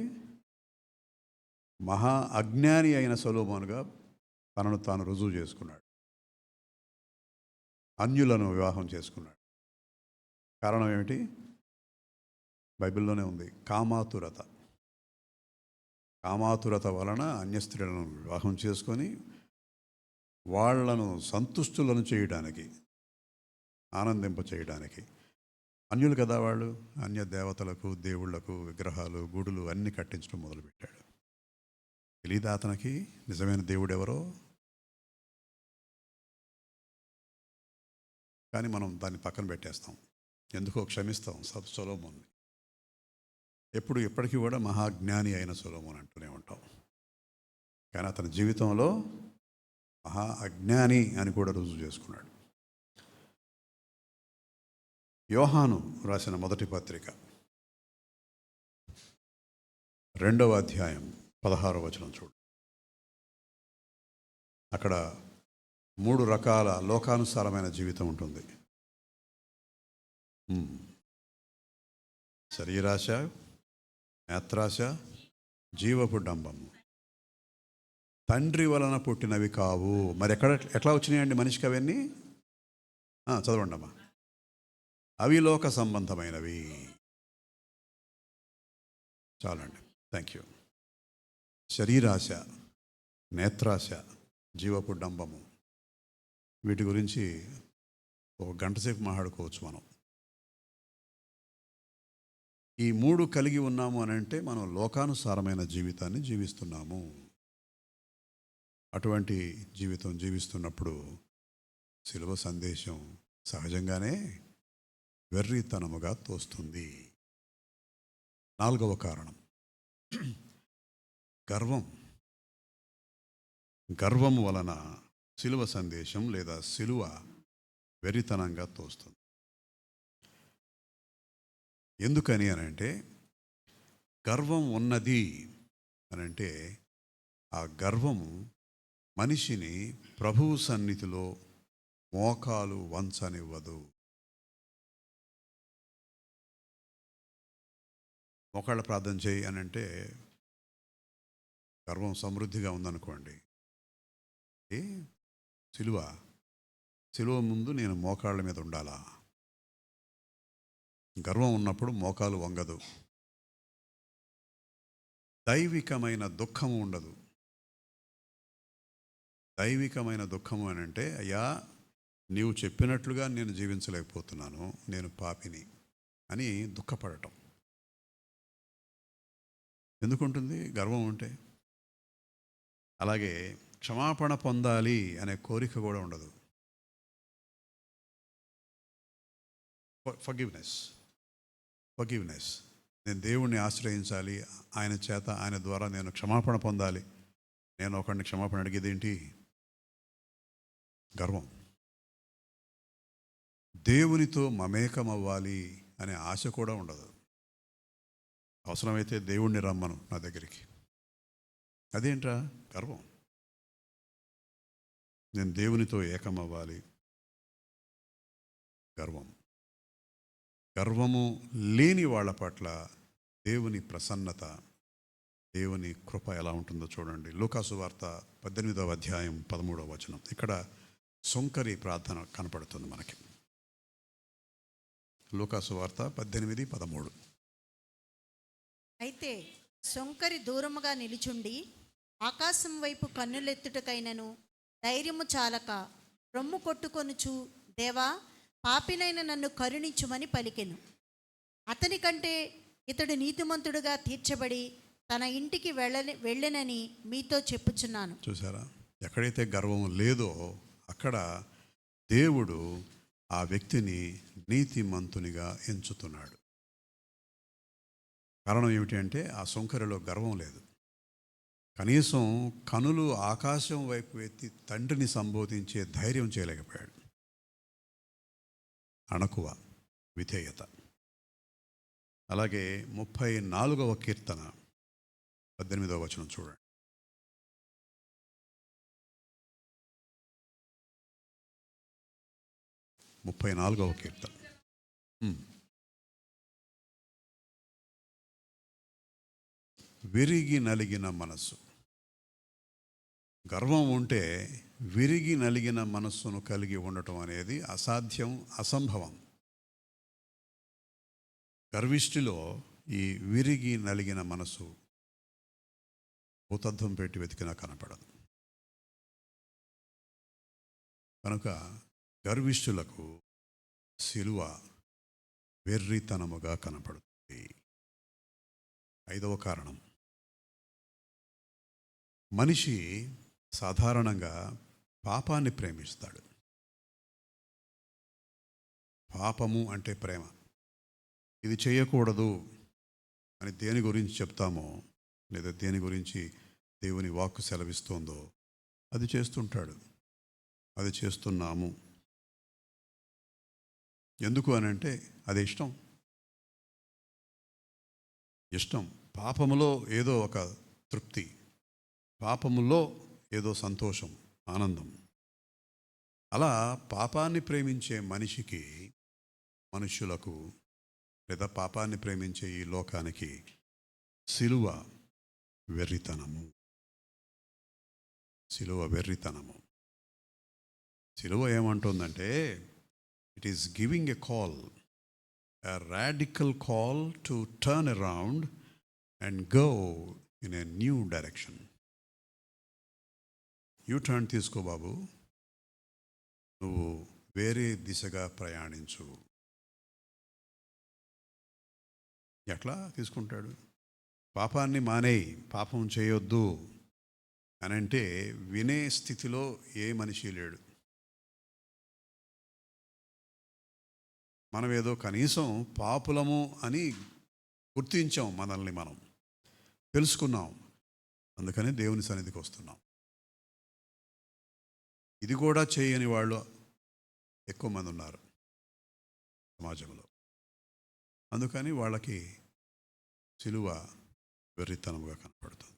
మహా అజ్ఞాని అయిన సొలొమోనుగా తనను తాను రుజువు చేసుకున్నాడు. అన్యులను వివాహం చేసుకున్నాడు. కారణం ఏమిటి? బైబిల్లోనే ఉంది, కామాతురత. కామాతురత వలన అన్య స్త్రీలను వివాహం చేసుకొని వాళ్లను సంతుష్టులను చేయడానికి, ఆనందింప చేయడానికి. అన్యులు కదా వాళ్ళు. అన్య దేవతలకు, దేవుళ్లకు, విగ్రహాలు, గుడులు అన్నీ కట్టించడం మొదలుపెట్టాడు. తెలీదా అతనికి నిజమైన దేవుడు ఎవరో? కానీ మనం దాన్ని పక్కన పెట్టేస్తాం. ఎందుకో క్షమిస్తాం సొలొమోన్ని. ఎప్పటికీ కూడా మహాజ్ఞాని అయిన సొలొమోను అంటూనే ఉంటాం. కానీ అతని జీవితంలో మహా అజ్ఞాని అని కూడా రుజువు చేసుకున్నాడు. యోహాను రాసిన 1వ పత్రిక 2వ అధ్యాయం 16వ వచనం చూడు. అక్కడ 3 రకాల లోకానుసారమైన జీవితం ఉంటుంది. శరీరాశ, నేత్రాశ, జీవపు డంబము. తండ్రి వలన పుట్టినవి కావు. మరి ఎట్లా వచ్చినాయండి మనిషికి అవన్నీ? చదవండి అమ్మా. అవి లోక సంబంధమైనవి. చాలండి, థ్యాంక్ యూ. శరీరాశ, నేత్రాశ, జీవపు డంబము, వీటి గురించి ఒక గంట సేపు మాట్లాడుకోవచ్చు మనం. ఈ మూడు కలిగి ఉన్నాము అని అంటే మనం లోకానుసారమైన జీవితాన్ని జీవిస్తున్నాము. అటువంటి జీవితం జీవిస్తున్నప్పుడు శిలువ సందేశం సహజంగానే వెర్రితనముగా తోస్తుంది. 4వ కారణం గర్వం. గర్వం వలన శిలువ సందేశం లేదా శిలువ వెర్రితనంగా తోస్తుంది. ఎందుకని అని అంటే గర్వం ఉన్నది అని అంటే ఆ గర్వం మనిషిని ప్రభువు సన్నిధిలో మోకాలు వంచనివ్వదు. మోకాళ్ళ ప్రార్థన చేయి అని అంటే గర్వం సమృద్ధిగా ఉందనుకోండి, సిలువ ముందు నేను మోకాళ్ళ మీద ఉండాలా? గర్వం ఉన్నప్పుడు మోకాలు వంగదు. దైవికమైన దుఃఖము ఉండదు. దైవికమైన దుఃఖము అని అంటే, అయ్యా నీవు చెప్పినట్లుగా నేను జీవించలేకపోతున్నాను, నేను పాపిని అని దుఃఖపడటం. ఎందుకుంటుంది గర్వం ఉంటే? అలాగే క్షమాపణ పొందాలి అనే కోరిక కూడా ఉండదు. ఫర్గివ్నెస్ నేను దేవుణ్ణి ఆశ్రయించాలి, ఆయన చేత ఆయన ద్వారా నేను క్షమాపణ పొందాలి. నేను ఒకరిని క్షమాపణ అడిగేది ఏంటి? గర్వం. దేవునితో మమేకం అవ్వాలి అనే ఆశ కూడా ఉండదు. అవసరమైతే దేవుణ్ణి రమ్మను నా దగ్గరికి. అదేంట్రా? గర్వం. నేను దేవునితో ఏకం అవ్వాలి. గర్వము లేని వాళ్ళ పట్ల దేవుని ప్రసన్నత, దేవుని కృప ఎలా ఉంటుందో చూడండి. లూకాసు వార్త 18వ అధ్యాయం 13వ వచనం. ఇక్కడ సొంకరి ప్రార్థన కనపడుతుంది మనకి. లూకాసు వార్త 18:13. అయితే సొంకరి దూరముగా నిలుచుండి ఆకాశం వైపు కన్నులెత్తుటకైనను ధైర్యము చాలక రొమ్ము కొట్టుకొనుచు, దేవా పాపినైన నన్ను కరుణించుమని పలికెను. అతని కంటే ఇతడు నీతిమంతుడుగా తీర్చబడి తన ఇంటికి వెళ్ళనని మీతో చెప్పుచున్నాను. చూసారా? ఎక్కడైతే గర్వం లేదో అక్కడ దేవుడు ఆ వ్యక్తిని నీతిమంతునిగా ఎంచుతున్నాడు. కారణం ఏమిటి అంటే ఆ సొంకరిలో గర్వం లేదు. కనీసం కనులు ఆకాశం వైపు ఎత్తి తండ్రిని సంబోధించే ధైర్యం చేయలేకపోయాడు. అణకువ, విధేయత. అలాగే 34వ కీర్తన 18వ వచనం చూడండి. 34వ కీర్తన. విరిగి నలిగిన మనస్సు. గర్వం ఉంటే విరిగి నలిగిన మనస్సును కలిగి ఉండటం అనేది అసాధ్యం, అసంభవం. గర్విష్ఠిలో ఈ విరిగి నలిగిన మనస్సు భూతద్దం పెట్టి వెతికినా కనపడదు. కనుక గర్విష్ఠులకు సిలువ వెర్రితనముగా కనపడుతుంది. 5వ కారణం, మనిషి సాధారణంగా పాపాన్ని ప్రేమిస్తాడు. పాపము అంటే ప్రేమ. ఇది చేయకూడదు అని దేని గురించి చెప్తామో లేదా దేని గురించి దేవుని వాక్కు సెలవిస్తోందో అది చేస్తుంటాడు, అది చేస్తున్నాము. ఎందుకు అని అంటే అది ఇష్టం. పాపములో ఏదో ఒక తృప్తి, పాపములో ఏదో సంతోషం, ఆనందం. అలా పాపాన్ని ప్రేమించే మనుష్యులకు లేదా పాపాన్ని ప్రేమించే ఈ లోకానికి సిలువ వెర్రితనము. సిలువ ఏమంటుందంటే, it is giving a call, a radical call to turn around and go in a new direction. You turn తీసుకో బాబు, నువ్వు వేరే దిశగా ప్రయాణించు. ఎట్లా తీసుకుంటాడు? పాపాన్ని మానేయి, పాపం చేయొద్దు అని అంటే వినే స్థితిలో ఏ మనిషి లేడు. మనం ఏదో కనీసం పాపులము అని గుర్తించాం, మనల్ని మనం తెలుసుకున్నాం, అందుకని దేవుని సన్నిధికి వస్తున్నాం. ఇది కూడా చేయని వాళ్ళు ఎక్కువ మంది ఉన్నారు సమాజంలో. అందుకని వాళ్ళకి సిలువ వెర్రితనముగా కనపడుతుంది.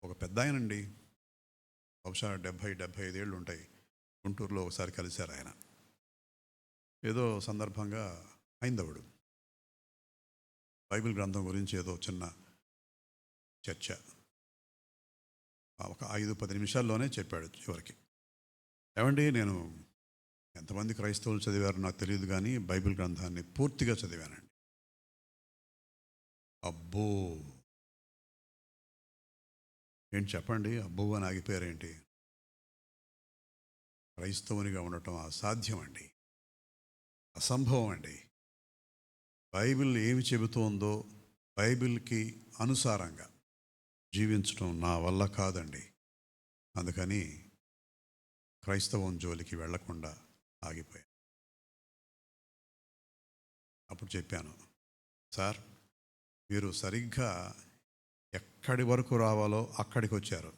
ఒక పెద్ద ఆయనండి, బహుశా 70-75 ఏళ్ళు ఉంటాయి. గుంటూరులో ఒకసారి కలిశారు ఆయన. ఏదో సందర్భంగా హైందవుడు, బైబిల్ గ్రంథం గురించి ఏదో చిన్న చర్చ. ఒక 5-10 నిమిషాల్లోనే చెప్పాడు చివరికి. ఏమండి, నేను ఎంతమంది క్రైస్తవులు చదివారో నాకు తెలియదు, కానీ బైబిల్ గ్రంథాన్ని పూర్తిగా చదివానండి. అబ్బో, ఏంటి చెప్పండి, అబ్బో అని ఆగిపోయారేంటి? క్రైస్తవునిగా ఉండటం అసాధ్యం అండి, అసంభవం అండి. బైబిల్ ఏమి చెబుతోందో బైబిల్కి అనుసారంగా జీవించడం నా వల్ల కాదండి. అందుకని క్రైస్తవం జోలికి వెళ్లకుండా ఆగిపోయాను. అప్పుడు చెప్పాను, సార్ మీరు సరిగ్గా ఎక్కడి వరకు రావాలో అక్కడికి వచ్చారు,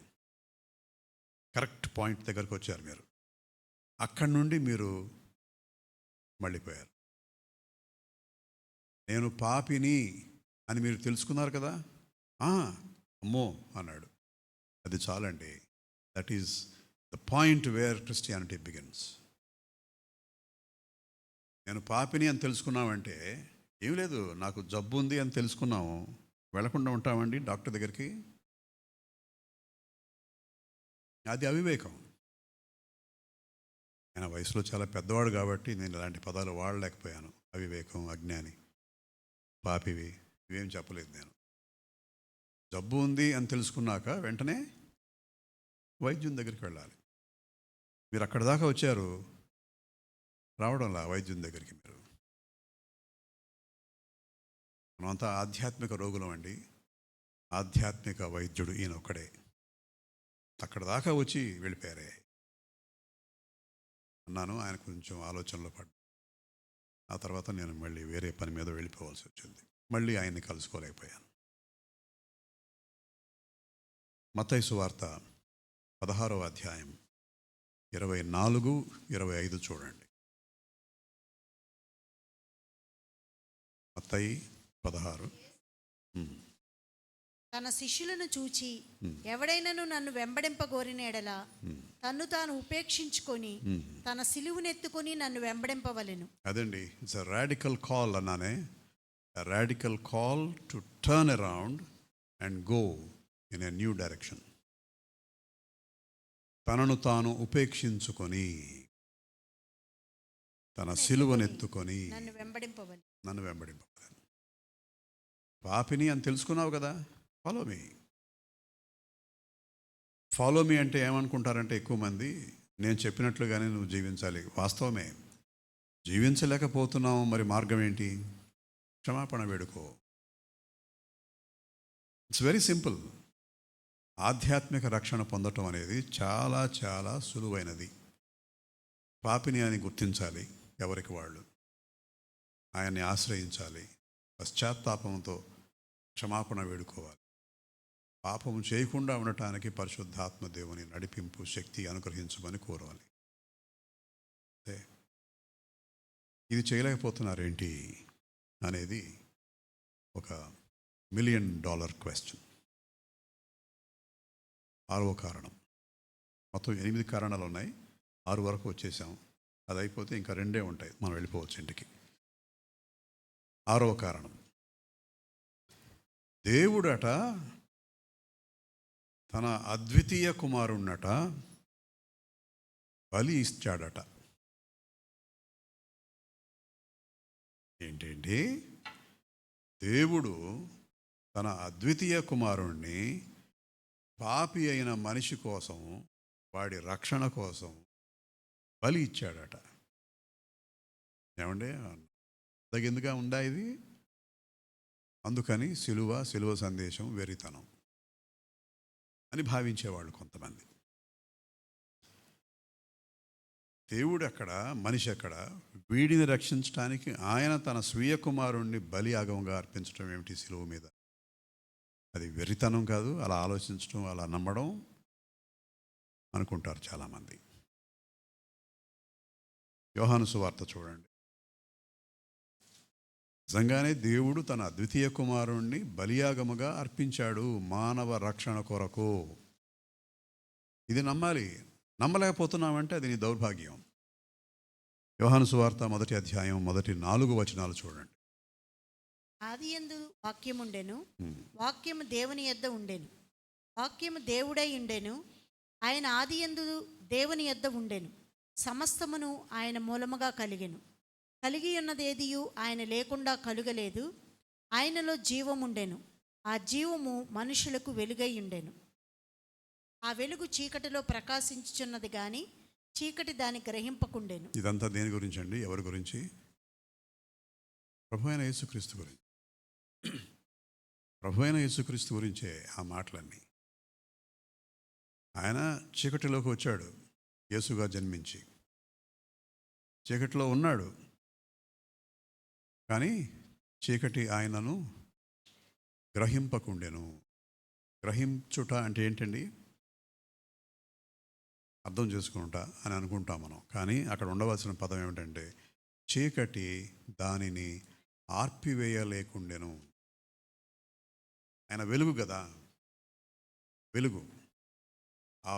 కరెక్ట్ పాయింట్ దగ్గరకు వచ్చారు మీరు. అక్కడి నుండి మీరు మళ్ళీపోయారు. నేను పాపిని అని మీరు తెలుసుకున్నారు కదా. అమ్మో అన్నాడు. అది చాలండి. That is the point where Christianity begins. నేను పాపిని అని తెలుసుకున్నామంటే ఏం లేదు, నాకు జబ్బు ఉంది అని తెలుసుకున్నాము, వెళ్లకుండా ఉంటామండి డాక్టర్ దగ్గరికి? అది అవివేకం. ఆయన వయసులో చాలా పెద్దవాడు కాబట్టి నేను ఇలాంటి పదాలు వాడలేకపోయాను. అవివేకం, అజ్ఞాని, పాపివి ఇవేం చెప్పలేదు నేను. జబ్బు ఉంది అని తెలుసుకున్నాక వెంటనే వైద్యుని దగ్గరికి వెళ్ళాలి. మీరు అక్కడ దాకా వచ్చారు, రావడంలా వైద్యుని దగ్గరికి మీరు. మనమంతా ఆధ్యాత్మిక రోగులం అండి. ఆధ్యాత్మిక వైద్యుడు ఈయన ఒక్కడే. అక్కడ దాకా వచ్చి వెళ్ళిపోయారే అన్నాను. ఆయన కొంచెం ఆలోచనలో పడ్డా. ఆ తర్వాత నేను మళ్ళీ వేరే పని మీద వెళ్ళిపోవాల్సి వచ్చింది. మళ్ళీ ఆయన్ని కలుసుకోలేకపోయాను. మత్తయి సువార్త 16వ అధ్యాయం 24-25 చూడండి. మత్తయి 16. తన శిష్యులను చూచి, ఎవడైనను నన్ను వెంబడింపగోరిన ఎడల తన్ను తాను ఉపేక్షించుకొని తన సిలువునెత్తుకొని నన్ను వెంబడింపవలెను. అదండి, ఇట్స్ అ రాడికల్ కాల్ అన్నానే. a radical call to turn around and go in a new direction. తనను తాను ఉపేక్షించుకొని తన సిలువనెత్తుకొని నన్ను వెంబడింపవలెను. పాపిని అని తెలుసుకున్నావు కదా, ఫాలో మీ. ఫాలో మీ అంటే ఏమనుకుంటారంటే ఎక్కువ మంది, నేను చెప్పినట్లుగానే నువ్వు జీవించాలి. వాస్తవమే, జీవించలేకపోతున్నావు, మరి మార్గం ఏంటి? క్షమాపణ వేడుకో. It's very simple. ఆధ్యాత్మిక రక్షణ పొందటం అనేది చాలా చాలా సులువైనది. పాపిని అని గుర్తించాలి, ఎవరికి వాళ్ళు ఆయన్ని ఆశ్రయించాలి, పశ్చాత్తాపంతో క్షమాపణ వేడుకోవాలి. పాపం చేయకుండా ఉండటానికి పరిశుద్ధాత్మ దేవుని నడిపింపు శక్తి అనుగ్రహించమని కోరాలి. ఇది చేయలేకపోతున్నారేంటి అనేది ఒక $1 million క్వశ్చన్. 6వ కారణం. మొత్తం 8 కారణాలు ఉన్నాయి, 6 వరకు వచ్చేసాం. అది అయిపోతే ఇంకా 2 ఉంటాయి, మనం వెళ్ళిపోవచ్చు ఇంటికి. 6వ కారణం, దేవుడట తన అద్వితీయ కుమారుణ్ణట బలి ఇచ్చాడట. ఏంటండి? దేవుడు తన అద్వితీయ కుమారుణ్ణి పాపి అయిన మనిషి కోసం, వాడి రక్షణ కోసం బలి ఇచ్చాడట. ఏమండి, తగిందుగా ఉందా ఇది? అందుకని సిలువ సందేశం వెరితనం అని భావించేవాళ్ళు కొంతమంది. దేవుడు ఎక్కడ, మనిషి ఎక్కడ? వీడిని రక్షించడానికి ఆయన తన స్వీయ కుమారుణ్ణి బలి యాగంగా అర్పించడం ఏమిటి సిలువ మీద? అది వెరితనం కాదు. అలా ఆలోచించడం, అలా నమ్మడం అనుకుంటారు చాలామంది. యోహాను సువార్త చూడండి. నిజంగానే దేవుడు తన అద్వితీయ కుమారుణ్ణి బలియాగముగా అర్పించాడు మానవ రక్షణ కొరకు. ఇది నమ్మాలి. నమ్మలేకపోతున్నామంటే అది నీ దౌర్భాగ్యం. యోహాను సువార్త 1వ అధ్యాయం 4 వచనాలు చూడండి. ఆదియందు వాక్యముండెను, వాక్యము దేవుని యొద్ద ఉండెను, వాక్యము దేవుడై ఉండెను, ఆయన ఆదియందు దేవుని యొద్ద ఉండెను, సమస్తమును ఆయన మూలముగా కలిగెను, కలిగి ఉన్నదేదియు ఆయన లేకుండా కలుగలేదు, ఆయనలో జీవముండెను, ఆ జీవము మనుషులకు వెలుగై ఉండెను, ఆ వెలుగు చీకటిలో ప్రకాశించుచున్నది గాని చీకటి దాన్ని గ్రహింపకుండెను. ఇదంతా దేని గురించి అండి? ఎవరి గురించి? ప్రభు అయిన యేసుక్రీస్తు గురించి. ప్రభు అయిన యేసుక్రీస్తు గురించే ఆ మాటలన్నీ. ఆయన చీకటిలోకి వచ్చాడు, యేసుగా జన్మించి చీకటిలో ఉన్నాడు. కానీ చీకటి ఆయనను గ్రహింపకుండెను. గ్రహించుట అంటే ఏంటండి? అర్థం చేసుకుంటా అని అనుకుంటాం మనం. కానీ అక్కడ ఉండవలసిన పదం ఏమిటంటే చీకటి దానిని ఆర్పివేయలేకుండెను. ఆయన వెలుగు కదా, వెలుగు. ఆ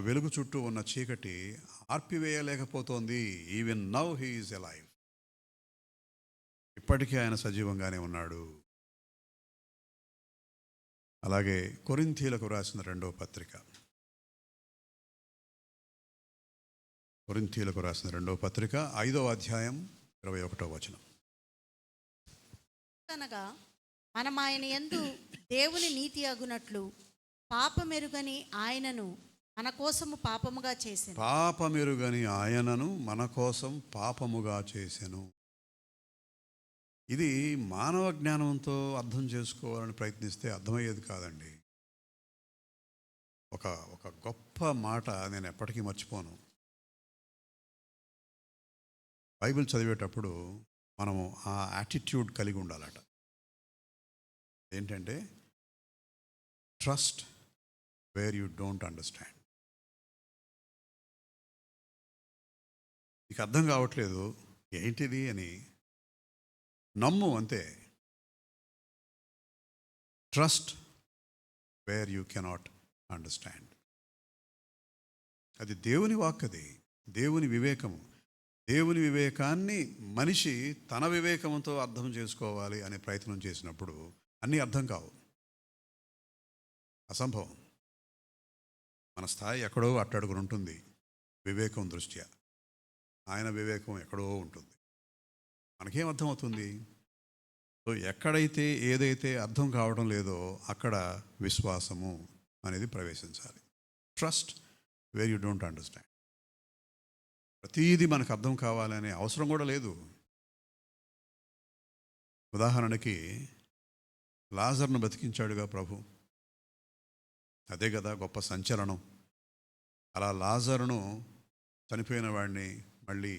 వెలుగు చుట్టూ ఉన్న చీకటి ఆర్పివేయలేకపోతోంది. Even now he is alive. ఇప్పటికీ ఆయన సజీవంగానే ఉన్నాడు. అలాగే కొరింథీలకు రాసిన 2వ పత్రిక, కొరింథీలకు రాసిన 2వ పత్రిక 5వ అధ్యాయం 21వ వచనం. కనుక మనం ఆయన యందు దేవుని నీతి అగునట్లు పాపమెరుగని ఆయనను మన కోసము పాపముగా చేసెను. పాపమెరుగని ఆయనను మన కోసం పాపముగా చేసెను. ఇది మానవ జ్ఞానంతో అర్థం చేసుకోవాలని ప్రయత్నిస్తే అర్థమయ్యేది కాదండి. ఒక గొప్ప మాట నేను ఎప్పటికీ మర్చిపోను. బైబిల్ చదివేటప్పుడు మనము ఆ యాటిట్యూడ్ కలిగి ఉండాలట. ఏంటంటే trust where you don't understand. నీకు అర్థం కావట్లేదు ఏంటిది అని నమ్ము అంతే. Trust where you cannot understand. అది దేవుని వాక్, అది దేవుని వివేకము. దేవుని వివేకాన్ని మనిషి తన వివేకంతో అర్థం చేసుకోవాలి అనే ప్రయత్నం చేసినప్పుడు అన్నీ అర్థం కావు, అసంభవం. మన స్థాయి ఎక్కడో అట్టడుగున ఉంటుంది వివేకం దృష్ట్యా. ఆయన వివేకం ఎక్కడో ఉంటుంది. మనకేం అర్థమవుతుంది? సో ఎక్కడైతే ఏదైతే అర్థం కావడం లేదో అక్కడ విశ్వాసము అనేది ప్రవేశించాలి. Trust where you don't understand. ప్రతీది మనకు అర్థం కావాలనే అవసరం కూడా లేదు. ఉదాహరణకి లాజర్ను బతికించాడుగా ప్రభు. అదే కదా గొప్ప సంచలనం. అలా లాజరును, చనిపోయిన వాడిని మళ్ళీ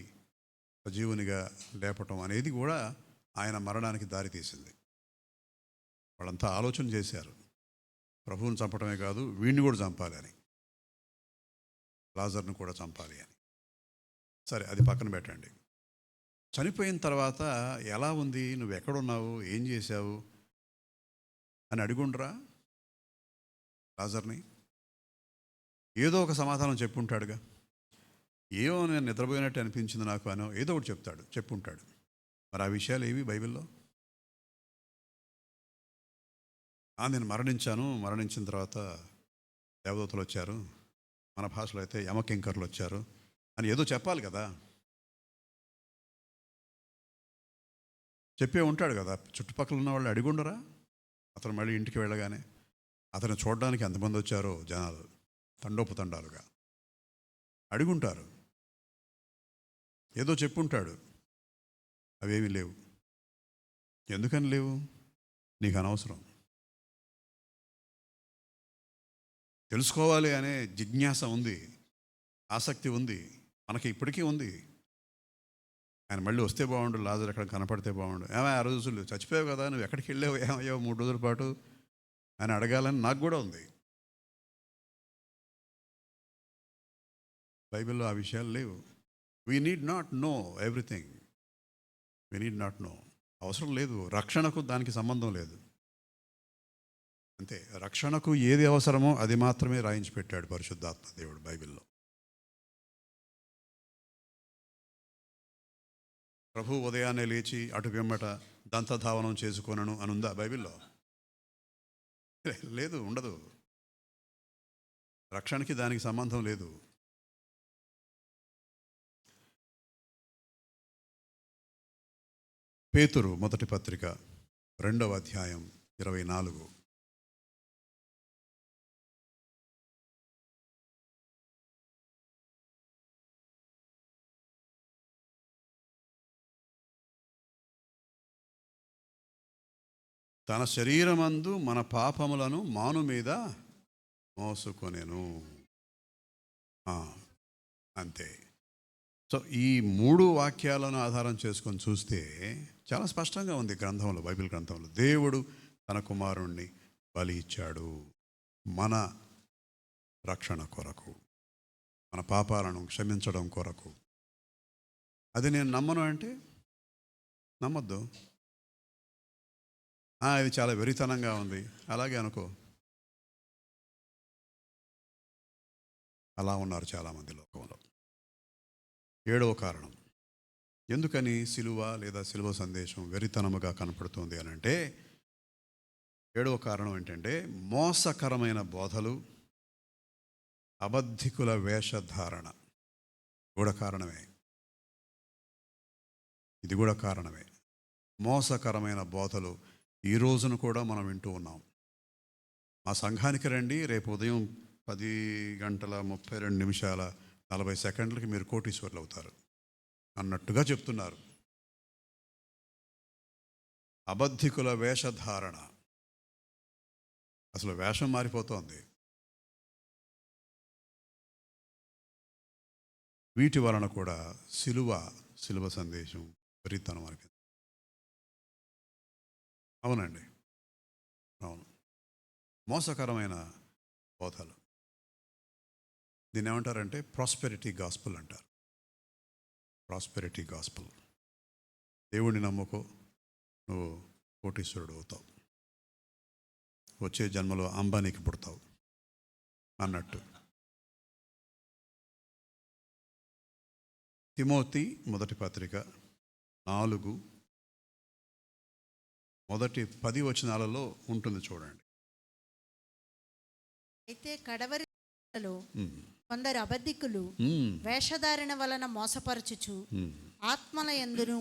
సజీవునిగా లేపటం అనేది కూడా ఆయన మరణానికి దారితీసింది. వాళ్ళంతా ఆలోచన చేశారు, ప్రభువుని చంపడమే కాదు వీడిని కూడా చంపాలి అని, లాజర్ను కూడా చంపాలి అని. సరే, అది పక్కన పెట్టండి. చనిపోయిన తర్వాత ఎలా ఉంది, నువ్వు ఎక్కడున్నావు, ఏం చేశావు అని అడుగుండ్రా లాజర్ని. ఏదో ఒక సమాధానం చెప్పుంటాడుగా. ఏమో నేను నిద్రపోయినట్టు అనిపించింది నాకు అనో ఏదో ఒకటి చెప్పుంటాడు. మరి ఆ విషయాలు ఏవి బైబిల్లో? నేను మరణించిన తర్వాత దేవదూతలు వచ్చారు, మన భాషలో అయితే యమకింకర్లు వచ్చారు అని ఏదో చెప్పాలి కదా. చెప్పే ఉంటాడు కదా. చుట్టుపక్కల ఉన్న వాళ్ళు అడిగుండరా? అతను మళ్ళీ ఇంటికి వెళ్ళగానే అతను చూడడానికి ఎంతమంది వచ్చారో జనాలు తండోపతండాలుగా అడుగుంటారు. ఏదో చెప్పుంటాడు, అవేమీ లేవు. ఎందుకని లేవు? నీకు అనవసరం. తెలుసుకోవాలి అనే జిజ్ఞాస ఉంది, ఆసక్తి ఉంది, మనకి ఇప్పటికీ ఉంది. ఆయన మళ్ళీ వస్తే బాగుండు, లాజరు ఎక్కడ కనపడితే బాగుండు. ఏమో ఆ రోజులు చచ్చిపోయావు కదా, నువ్వు ఎక్కడికి వెళ్ళావు, ఏమయ్యావు 3 రోజుల పాటు అని అడగాలని నాకు కూడా ఉంది. బైబిల్లో ఆ విషయాలు లేవు. We need not know everything. We need not know. అవసరం లేదు. రక్షణకు దానికి సంబంధం లేదు. అంతే. రక్షణకు ఏది అవసరమో అది మాత్రమే రాయించి పెట్టాడు పరిశుద్ధాత్మ దేవుడు బైబిల్లో. ప్రభు ఉదయాన్నే లేచి అటు వెంబట దంతధావనం చేసుకొనను అనుందా బైబిల్లో? లేదు, ఉండదు. రక్షణకి దానికి సంబంధం లేదు. పేతురు మొదటి పత్రిక 2వ అధ్యాయం 24. తన శరీరమందు మన పాపములను మాను మీద మోసుకొనెను. అంతే. సో ఈ 3 వాక్యాలను ఆధారం చేసుకొని చూస్తే చాలా స్పష్టంగా ఉంది గ్రంథంలో, బైబిల్ గ్రంథంలో. దేవుడు తన కుమారుణ్ణి బలి ఇచ్చాడు మన రక్షణ కొరకు, మన పాపాలను క్షమించడం కొరకు. అది నేను నమ్మను అంటే నమ్మొద్దు. ఇది చాలా వెరితనంగా ఉంది, అలాగే అనుకో. అలా ఉన్నారు చాలామంది లోకంలో. 7వ కారణం ఎందుకని సిలువ లేదా సిలువ సందేశం వెరితనముగా కనపడుతుంది అని అంటే, 7వ కారణం ఏంటంటే మోసకరమైన బోధలు, అబద్ధికుల వేషధారణ కూడా కారణమే. ఇది కూడా కారణమే. మోసకరమైన బోధలు ఈ రోజున కూడా మనం వింటూ ఉన్నాం. మా సంఘానికి రండి, రేపు ఉదయం 10:32 మీరు కోటీశ్వర్లు అవుతారు అన్నట్టుగా చెప్తున్నారు. అబద్ధికుల వేషధారణ. అసలు వేషం మారిపోతోంది. వీటి వలన కూడా సిలువ సందేశం విపరీతనం అనిపింది. అవునండి, అవును. మోసకరమైన బోధలు. దీన్ని ఏమంటారంటే ప్రాస్పెరిటీ గాస్పుల్ అంటారు. Prosperity gospel. దేవుడిని నమ్ముకో, నువ్వు కోటీశ్వరుడు అవుతావు, వచ్చే జన్మలో అంబానీకి పుడతావు అన్నట్టు. తిమోతి మొదటి పత్రిక 4 మొదటి 10 వచనాలలో ఉంటుంది, చూడండి. అయితే కడవరి కొందరు అబద్ధికులు వేషధారణ వలన మోసపరచుచు ఆత్మల యందును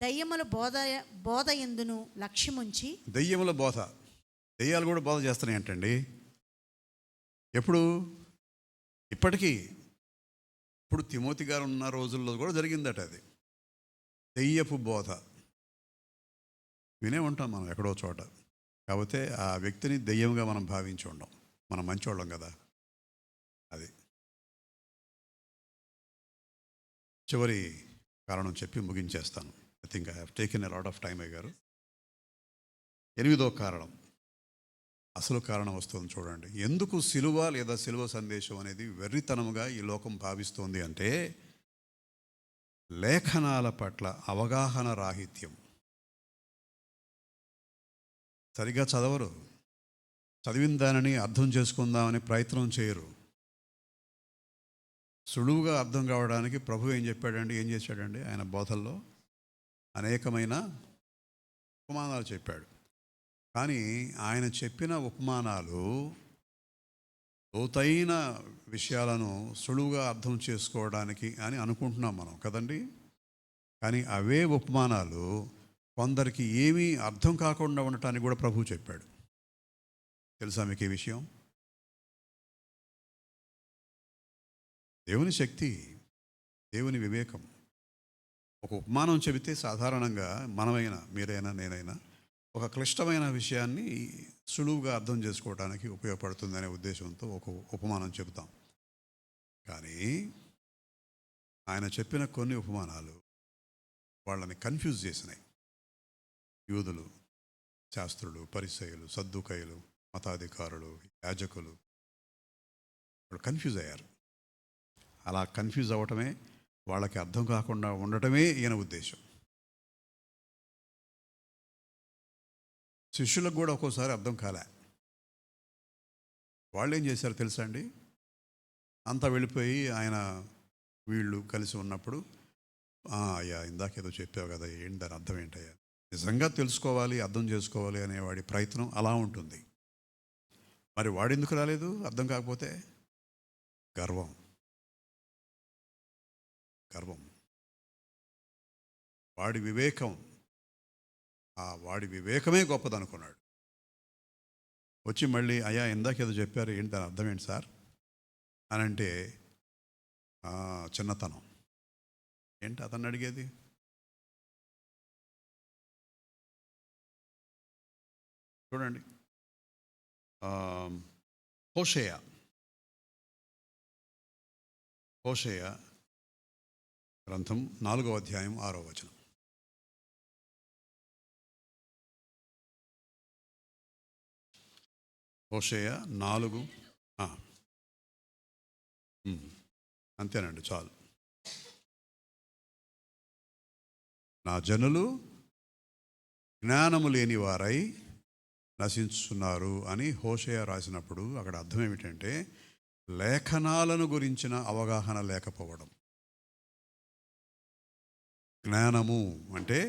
దయ్యముల బోధ యందును లక్ష్యముంచి. దయ్యముల బోధ, దయ్యాలు కూడా బోధ చేస్తున్నాయి అంటండి. ఎప్పుడు? ఇప్పటికీ. ఇప్పుడు తిమోతి గారు ఉన్న రోజుల్లో కూడా జరిగిందట అది. దెయ్యపు బోధ వినే ఉంటాం మనం ఎక్కడో చోట. కాకపోతే ఆ వ్యక్తిని దెయ్యంగా మనం భావించి ఉండం, మనం మంచోళ్ళం కదా. అది చివరి కారణం చెప్పి ముగించేస్తాను. I think I have taken a lot of time అయ్యారు. 8వ కారణం, అసలు కారణం వస్తుంది చూడండి. ఎందుకు సిలువ లేదా సిలువ సందేశం అనేది వెర్రితనముగా ఈ లోకం భావిస్తోంది అంటే, లేఖనాల పట్ల అవగాహన రాహిత్యం. సరిగా చదవరు, చదివిన దానిని అర్థం చేసుకుందామని ప్రయత్నం చేయరు. సులువుగా అర్థం కావడానికి ప్రభు ఏం చేశాడండి? ఆయన బోధల్లో అనేకమైన ఉపమానాలు చెప్పాడు. కానీ ఆయన చెప్పిన ఉపమానాలు లోతైన విషయాలను సులువుగా అర్థం చేసుకోవడానికి అని అనుకుంటున్నాం మనం కదండి. కానీ అవే ఉపమానాలు కొందరికి ఏమీ అర్థం కాకుండా ఉండటానికి కూడా ప్రభు చెప్పాడు. తెలుసా మీకు ఈ విషయం? దేవుని శక్తి, దేవుని వివేకం ఒక ఉపమానం చెబితే సాధారణంగా మనమైనా, మీరైనా, నేనైనా ఒక క్లిష్టమైన విషయాన్ని సులువుగా అర్థం చేసుకోవడానికి ఉపయోగపడుతుందనే ఉద్దేశంతో ఒక ఉపమానం చెబుతాం. కానీ ఆయన చెప్పిన కొన్ని ఉపమానాలు వాళ్ళని కన్ఫ్యూజ్ చేసినాయి. యూదులు, శాస్త్రులు, పరిసయ్యులు, సద్దూకయ్యులు, మతాధికారులు, యాజకులు వాళ్ళు కన్ఫ్యూజ్ అయ్యారు. అలా కన్ఫ్యూజ్ అవ్వటమే, వాళ్ళకి అర్థం కాకుండా ఉండటమే ఈయన ఉద్దేశం. శిష్యులకు కూడా ఒక్కోసారి అర్థం కాలే. వాళ్ళు ఏం చేశారు తెలుసా అండి? అంతా వెళ్ళిపోయి వీళ్ళు కలిసి ఉన్నప్పుడు, అయ్యా ఇందాకేదో చెప్పావు కదా, ఏంటి దాని అర్థం ఏంటయ్యా? నిజంగా తెలుసుకోవాలి, అర్థం చేసుకోవాలి అనేవాడి ప్రయత్నం అలా ఉంటుంది. మరి వాడెందుకు రాలేదు అర్థం కాకపోతే? గర్వం. వాడి వివేకమే గొప్పదనుకున్నాడు. వచ్చి మళ్ళీ, అయ్యా ఇందాకేదో చెప్పారు, ఏంటి దాని అర్థం ఏంటి సార్ అని అంటే, చిన్నతనం. ఏంటి అతన్ని అడిగేది? చూడండి, హోషేయ గ్రంథం 4వ అధ్యాయం 6వ వచనం. హోషేయ 4, అంతేనండి, చాలు. నా జనులు జ్ఞానము లేని వారై నశించుతున్నారు అని హోషేయ రాసినప్పుడు అక్కడ అర్థం ఏమిటంటే, లేఖనాలను గురించిన అవగాహన లేకపోవడం. జ్ఞానము అంటే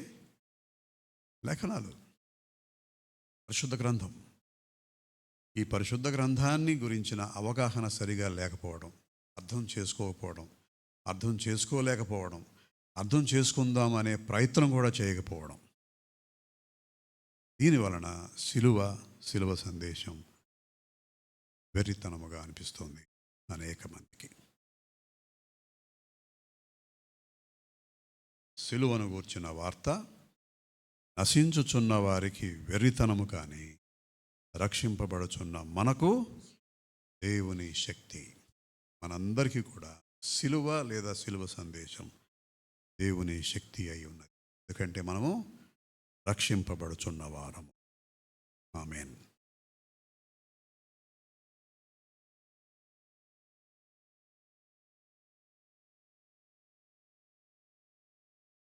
లేఖనాలు, పరిశుద్ధ గ్రంథం. ఈ పరిశుద్ధ గ్రంథాన్ని గురించిన అవగాహన సరిగా లేకపోవడం, అర్థం చేసుకోకపోవడం, అర్థం చేసుకోలేకపోవడం, అర్థం చేసుకుందాం అనే ప్రయత్నం కూడా చేయకపోవడం. దీనివలన శిలువ సందేశం వెర్రితనముగా అనిపిస్తుంది అనేక మందికి. సిలువను గూర్చిన వార్త నశించుచున్న వారికి వెర్రితనము, కానీ రక్షింపబడుచున్న మనకు దేవుని శక్తి. మనందరికీ కూడా సిలువ లేదా సిలువ సందేశం దేవుని శక్తి అయి ఉన్నది. ఎందుకంటే మనము రక్షింపబడుచున్న వారము. ఆమేన్.